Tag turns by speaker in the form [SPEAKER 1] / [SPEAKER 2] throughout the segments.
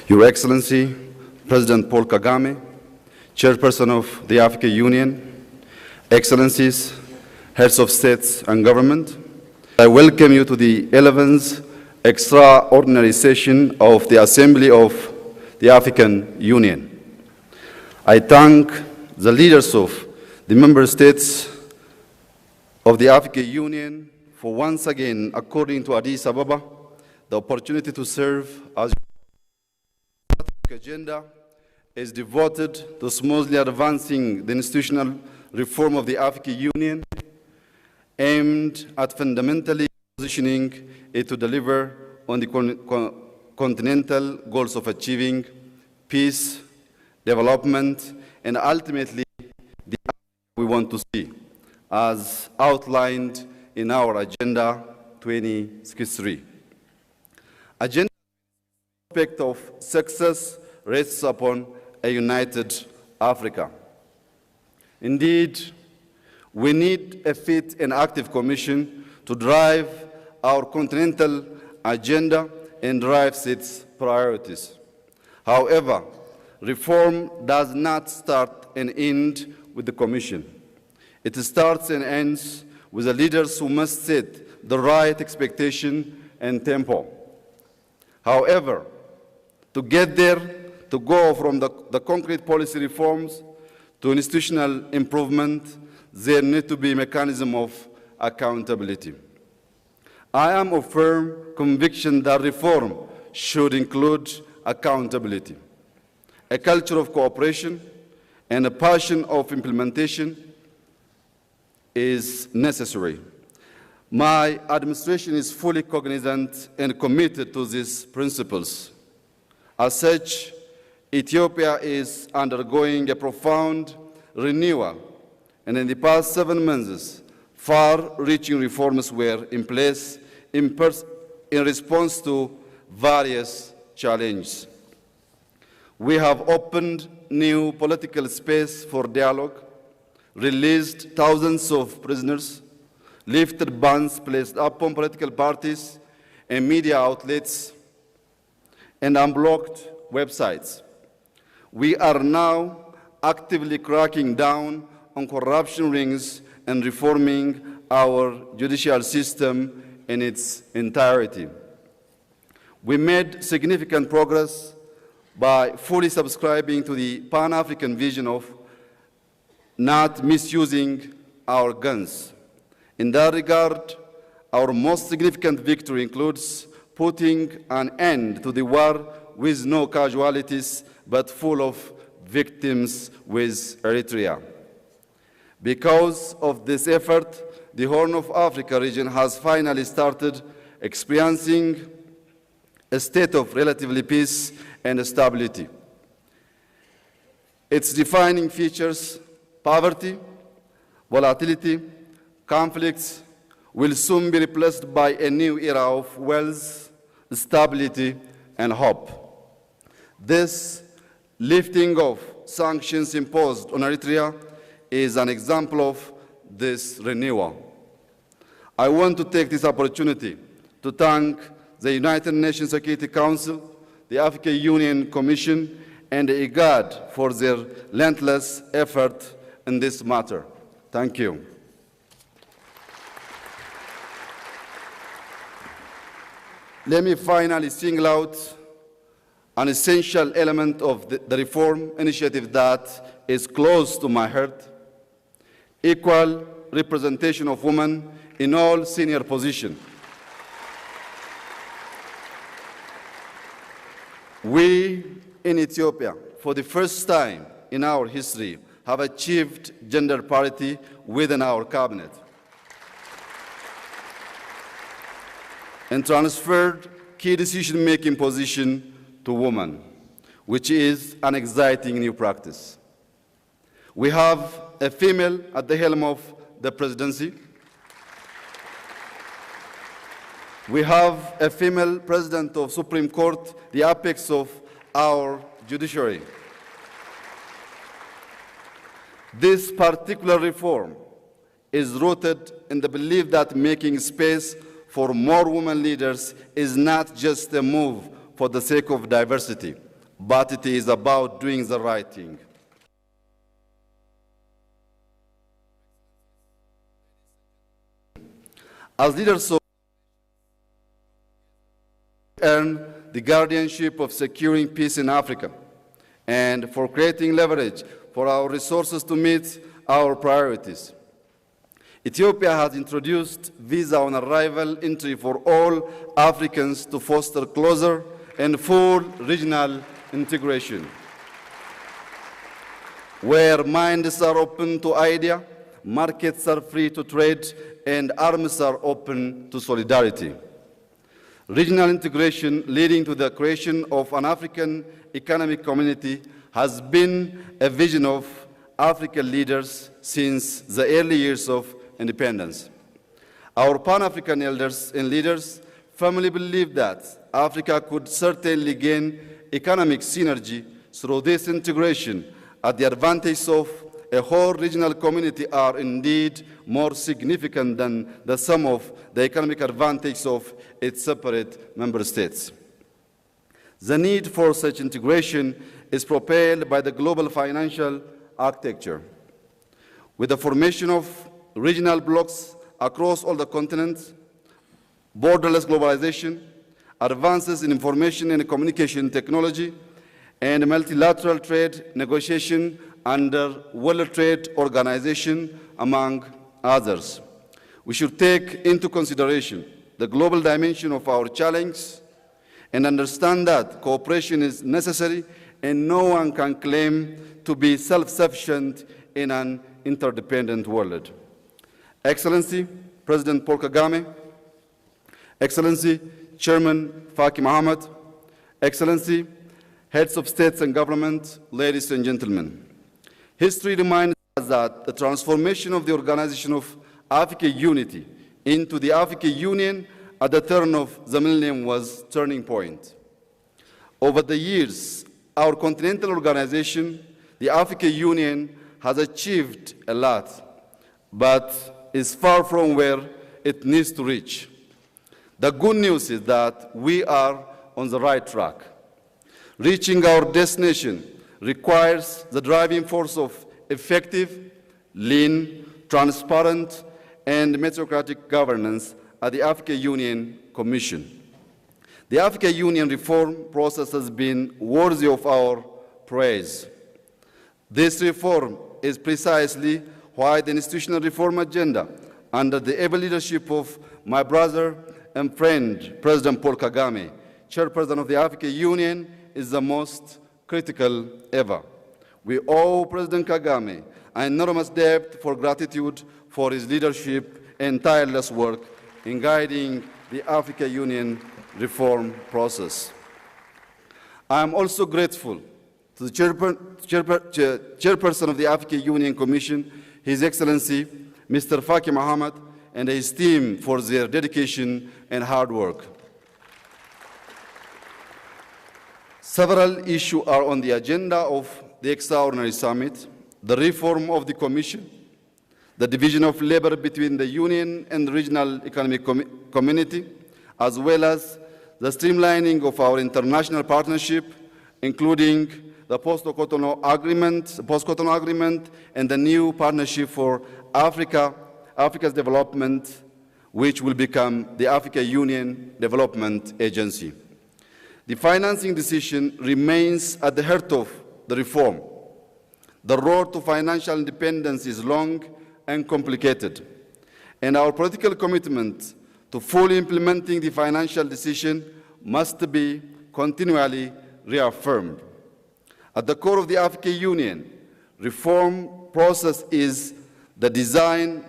[SPEAKER 1] Your Excellency, President Paul Kagame, Chairperson of the African Union, Excellencies, Heads of States and Government, I welcome you to the 11th extraordinary session of the Assembly of the African Union. I thank the leaders of the member states of the African Union for once again, according to Addis Ababa, the opportunity to serve as the agenda is devoted to smoothly advancing the institutional reform of the African Union, aimed at fundamentally positioning it to deliver on the continental goals of achieving peace, development, and ultimately the we want to see, as outlined in our Agenda 2063. Agenda aspect of success rests upon a united Africa. Indeed, we need a fit and active Commission to drive our continental agenda and drive its priorities. However, reform does not start and end with the Commission. It starts and ends with the leaders who must set the right expectation and tempo. However, to get there, to go from the concrete policy reforms to institutional improvement, there needs to be a mechanism of accountability. I am of firm conviction that reform should include accountability, a culture of cooperation, and a passion of implementation is necessary. My administration is fully cognizant and committed to these principles. As such, Ethiopia is undergoing a profound renewal, and in the past 7 months, far-reaching reforms were in place in response to various challenges. We have opened new political space for dialogue, released thousands of prisoners, lifted bans placed upon political parties and media outlets, and unblocked websites. We are now actively cracking down on corruption rings and reforming our judicial system in its entirety. We made significant progress by fully subscribing to the Pan-African vision of not misusing our guns. In that regard, our most significant victory includes putting an end to the war with no casualties, but full of victims with Eritrea. Because of this effort, the Horn of Africa region has finally started experiencing a state of relatively peace and stability. Its defining features, poverty, volatility, conflicts, will soon be replaced by a new era of wealth, stability, and hope. This lifting of sanctions imposed on Eritrea is an example of this renewal. I want to take this opportunity to thank the United Nations Security Council, the African Union Commission, and the IGAD for their relentless effort in this matter. Thank you. Let me finally single out an essential element of the reform initiative that is close to my heart: equal representation of women in all senior positions. We in Ethiopia, for the first time in our history, have achieved gender parity within our cabinet and transferred key decision-making position to women, which is an exciting new practice. We have a female at the helm of the presidency. We have a female president of Supreme Court, the apex of our judiciary. This particular reform is rooted in the belief that making space for more women leaders is not just a move for the sake of diversity, but it is about doing the right thing. As leaders of earn the guardianship of securing peace in Africa and for creating leverage for our resources to meet our priorities. Ethiopia has introduced visa on arrival entry for all Africans to foster closer and full regional integration. Where minds are open to idea, markets are free to trade, and arms are open to solidarity. Regional integration leading to the creation of an African economic community has been a vision of African leaders since the early years of independence. Our Pan-African elders and leaders firmly believe that Africa could certainly gain economic synergy through this integration, at the advantage of a whole regional community are indeed more significant than the sum of the economic advantage of its separate member states. The need for such integration is propelled by the global financial architecture. With the formation of regional blocs across all the continents, borderless globalization, advances in information and communication technology, and multilateral trade negotiation under World Trade Organization, among others. We should take into consideration the global dimension of our challenge and understand that cooperation is necessary and no one can claim to be self-sufficient in an interdependent world. Excellency, President Paul Kagame, Excellency, Chairman Faki Mahamat, Excellency, heads of states and government, ladies and gentlemen. History reminds us that the transformation of the Organization of African Unity into the African Union at the turn of the millennium was a turning point. Over the years, our continental organization, the African Union, has achieved a lot, but is far from where it needs to reach. The good news is that we are on the right track. Reaching our destination requires the driving force of effective, lean, transparent, and meritocratic governance at the African Union Commission. The African Union reform process has been worthy of our praise. This reform is precisely why the institutional reform agenda, under the able leadership of my brother and friend, President Paul Kagame, Chairperson of the African Union, is the most critical ever. We owe President Kagame an enormous debt for gratitude for his leadership and tireless work in guiding the African Union reform process. I am also grateful to the chairperson of the African Union Commission, His Excellency, Mr. Faki Mahamat, and his team for their dedication and hard work. Several issues are on the agenda of the extraordinary summit: the reform of the Commission, the division of labor between the Union and the regional economic community, as well as the streamlining of our international partnership, including the post-Cotonou agreement, and the new partnership for Africa's development, which will become the African Union Development Agency. The financing decision remains at the heart of the reform. The road to financial independence is long and complicated, and our political commitment to fully implementing the financial decision must be continually reaffirmed. At the core of the African Union reform process is the design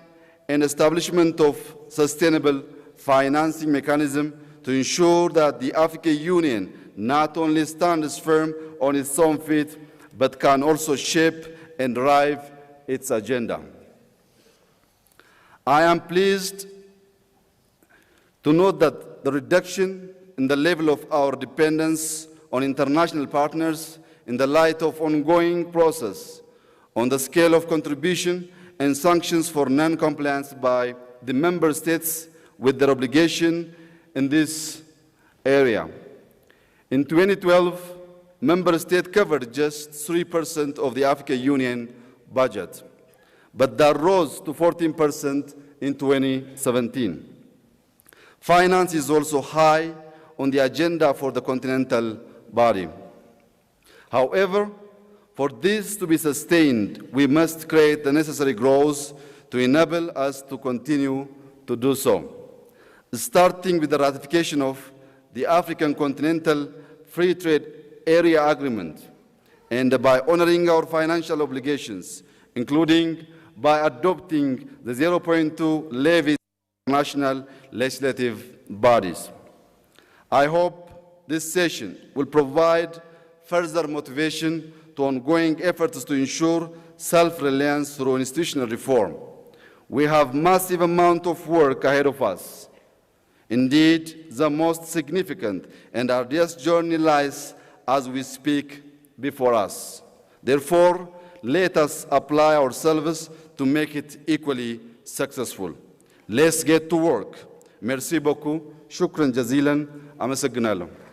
[SPEAKER 1] and establishment of sustainable financing mechanism to ensure that the African Union not only stands firm on its own feet, but can also shape and drive its agenda. I am pleased to note that the reduction in the level of our dependence on international partners in the light of ongoing process on the scale of contribution and sanctions for non-compliance by the member states with their obligation in this area. In 2012, member states covered just 3% of the African Union budget, but that rose to 14% in 2017. Finance is also high on the agenda for the continental body. However, for this to be sustained, we must create the necessary growth to enable us to continue to do so, starting with the ratification of the African Continental Free Trade Area Agreement and by honoring our financial obligations, including by adopting the 0.2 levies for national legislative bodies. I hope this session will provide further motivation to ongoing efforts to ensure self-reliance through institutional reform. We have massive amount of work ahead of us. Indeed, the most significant and arduous journey lies as we speak before us. Therefore, let us apply ourselves to make it equally successful. Let's get to work. Merci beaucoup. Shukran jazilan. Amasagnalo.